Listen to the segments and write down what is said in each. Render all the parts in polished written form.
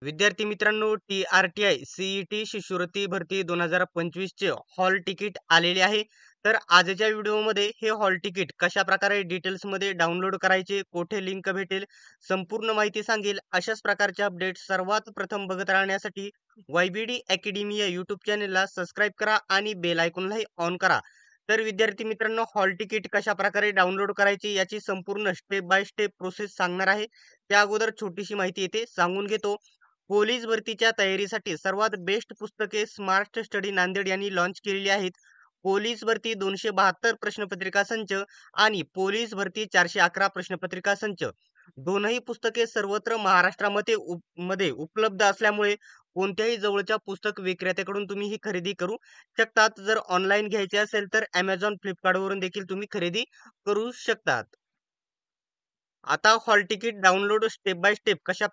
विद्यार्थी मित्रांनो, T-R-T-I CET शिष्यवृत्ती भरती 2025 चे हॉल तिकीट आलेले आहे. तर आजच्या व्हिडिओमध्ये हे हॉल तिकीट कशाप्रकारे डिटेल्समध्ये डाउनलोड करायचे, कुठे लिंक भेटेल, संपूर्ण माहिती सांगेल. अशाच प्रकारचे अपडेट सर्वात प्रथम बघत राहण्यासाठी वायबीडी अकॅडमी या यूट्यूब चॅनलला सबस्क्राईब करा आणि बेल आयकॉनलाही ऑन करा. तर विद्यार्थी मित्रांनो, हॉल तिकीट कशाप्रकारे डाउनलोड करायची याची संपूर्ण स्टेप बाय स्टेप प्रोसेस सांगणार आहे. त्या अगोदर छोटीशी माहिती येथे सांगून घेतो. पोलीस भरतीच्या तयारीसाठी सर्वात बेस्ट पुस्तके स्मार्ट स्टडी नांदेड यांनी लॉन्च केलेली आहेत. पोलीस भरती 272 प्रश्नपत्रिका संच आणि पोलीस भरती 411 प्रश्नपत्रिका संच दोनही पुस्तके सर्वत्र महाराष्ट्रामध्ये मध्ये उपलब्ध असल्यामुळे कोणत्याही जवळच्या पुस्तक विक्रेत्याकडून तुम्ही ही खरेदी करू शकतात. जर ऑनलाईन घ्यायचे असेल तर Amazon, Flipkart वरून देखील तुम्ही खरेदी करू शकतात. आता hall ticket download step by step कशा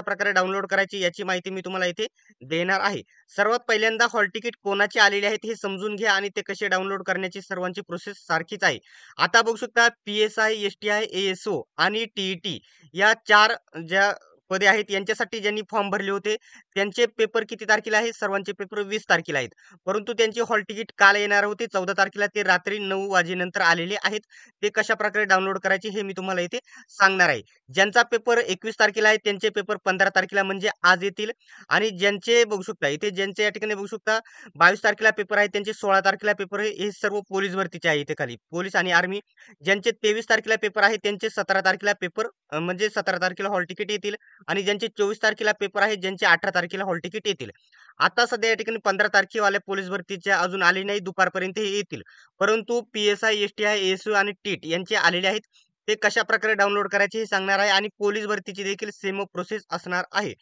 प्रकारे डाउनलोड करायची याची माहिती मी तुम्हाला इथे देणार आहे. सर्वात पहिल्यांदा हॉल तिकीट कोणाचे आलेले आहेत हे समजून घ्या आणि ते कसे डाउनलोड करण्याची सर्वांची प्रोसेस सारखीच आहे. आता बघू शकता पी-एस-आय, एस-टी-आय, ए-एस-ओ आणि टी-ई-टी या 4 ज्या पदे आहेत यांच्यासाठी ज्यांनी फॉर्म भरले होते त्यांचे पेपर किती तारखेला आहेत? सर्वांचे पेपर 20 तारखेला आहेत. परंतु त्यांचे हॉल तिकीट काल येणार होते 14 तारखेला, ते रात्री 9 वाजेनंतर आलेले आहेत. ते कशाप्रकारे डाउनलोड करायचे हे मी तुम्हाला इथे सांगणार आहे. ज्यांचा पेपर 21 तारखेला आहे त्यांचे पेपर 15 तारखेला म्हणजे आज येतील आणि ज्यांचे बघू शकता इथे ज्यांचे या ठिकाणी बघू शकता 22 तारखेला पेपर आहे त्यांचे 16 तारखेला पेपर आहे. हे सर्व पोलीस भरतीचे आहे इथे खाली पोलीस आणि आर्मी. ज्यांचे 23 तारखेला पेपर आहे त्यांचे 17 तारखेला पेपर म्हणजे 17 तारखेला हॉल तिकीट येतील आणि ज्यांचे 24 तारखेला पेपर आहे ज्यांचे 18 तारखेला हॉल तिकीट येतील. आता सध्या या ठिकाणी 15 तारखेवाल्या पोलीस भरतीच्या अजून आले नाही, दुपारपर्यंत हे येतील. परंतु पी-एस-आय, एस-टी-आय, ए-एस-ओ आणि टीट यांचे आलेले आहेत. ते कशाप्रकारे डाउनलोड करायचे हे सांगणार आहे आणि पोलीस भरतीची देखील सेम प्रोसेस असणार आहे.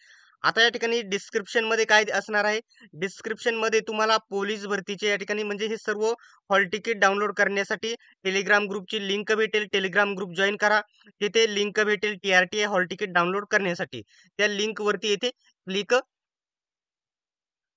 आता या ठिकाणी डिस्क्रिप्शनमध्ये काय असणार आहे? डिस्क्रिप्शनमध्ये तुम्हाला पोलीस भरतीचे या ठिकाणी म्हणजे हे सर्व हॉल तिकीट डाउनलोड करण्यासाठी टेलिग्राम ग्रुपची लिंक भेटेल. टेलिग्राम ग्रुप जॉइन करा. तिथे लिंक भेटेल टी-आर-टी-आय हॉल तिकीट डाउनलोड करण्यासाठी. त्या लिंकवरती येथे क्लिक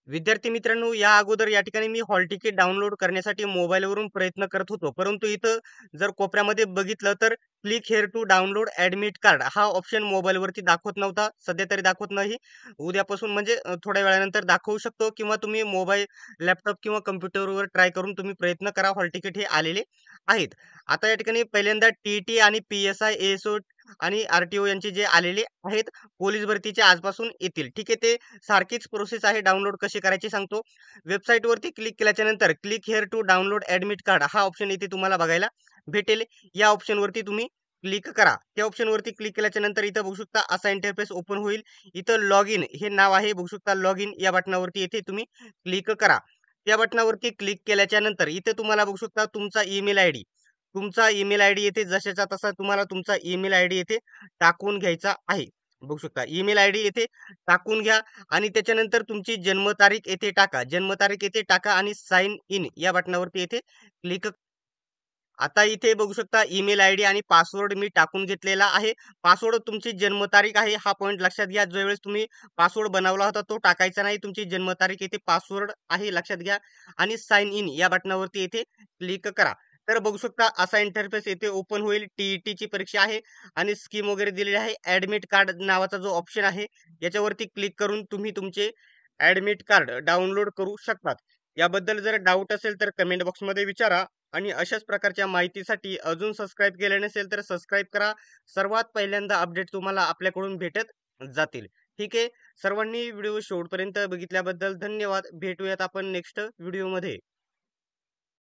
विद्यार्थी मित्रांनो, या अगोदर या ठिकाणी मी हॉल तिकीट डाउनलोड करण्यासाठी मोबाईलवरून प्रयत्न करत होतो. परंतु इथं जर कोपऱ्यामध्ये बघितलं तर click here to download admit card हा ऑप्शन मोबाईलवरती दाखवत नव्हता. सध्या तरी दाखवत नाही. उद्यापासून म्हणजे थोड्या वेळानंतर दाखवू शकतो किंवा तुम्ही मोबाईल, लॅपटॉप किंवा कॉम्प्युटरवर ट्राय करून तुम्ही प्रयत्न करा. हॉल तिकीट हे आलेले आहेत. आता या ठिकाणी पहिल्यांदा टी-टी आणि पी-एस-आय, ए-एस-ओ आणि आर-टी-ओ यांचे जे आलेले आहेत पोलीस भरतीचे आजपासून येतील. ठीक आहे. ते सारखीच प्रोसेस आहे. डाउनलोड कशी करायची सांगतो. वेबसाईटवरती क्लिक केल्याच्या नंतर click here to download admit card हा ऑप्शन इथे तुम्हाला बघायला भेटेल. या ऑप्शनवरती तुम्ही क्लिक करा. त्या ऑप्शनवरती क्लिक केल्याच्या नंतर इथं बघू शकता असा इंटरफेस ओपन होईल. इथं लॉग इन हे नाव आहे बघू शकता. लॉग इन या बटनावरती इथे तुम्ही क्लिक करा. त्या बटनावरती क्लिक केल्याच्या नंतर इथे तुम्हाला बघू शकता तुमचा ईमेल आयडी येथे जशाचा तसा तुम्हाला तुमचा ईमेल आयडी येथे टाकून घ्यायचा आहे. बघू शकता ईमेल आयडी येथे टाकून घ्या आणि त्याच्यानंतर तुमची जन्मतारीख येथे टाका. जन्मतारीख येथे टाका आणि साइन इन या बटनावरती येथे क्लिक. आता इथे बघू शकता ईमेल आयडी आणि पासवर्ड मी टाकून घेतलेला आहे. पासवर्ड तुमची जन्मतारीख आहे हा पॉइंट लक्षात घ्या. ज्यावेळेस तुम्ही पासवर्ड बनवला होता तो टाकायचा नाही. तुमची जन्मतारीख येथे पासवर्ड आहे लक्षात घ्या आणि साइन इन या बटनावरती येथे क्लिक करा. तर बघू शकता असा इंटरफेस येथे ओपन होईल. टी-ची परीक्षा आहे आणि स्कीम वगैरे दिलेली आहे. ॲडमिट कार्ड नावाचा जो ऑप्शन आहे याच्यावरती क्लिक करून तुम्ही तुमचे ॲडमिट कार्ड डाउनलोड करू शकतात. याबद्दल जर डाऊट असेल तर कमेंट बॉक्समध्ये विचारा आणि अशाच प्रकारच्या माहितीसाठी अजून सबस्क्राईब केले नसेल तर सबस्क्राईब करा. सर्वात पहिल्यांदा अपडेट तुम्हाला आपल्याकडून भेटत जातील. ठीक आहे. सर्वांनी व्हिडिओ शेवटपर्यंत बघितल्याबद्दल धन्यवाद. भेटूयात आपण नेक्स्ट व्हिडिओमध्ये.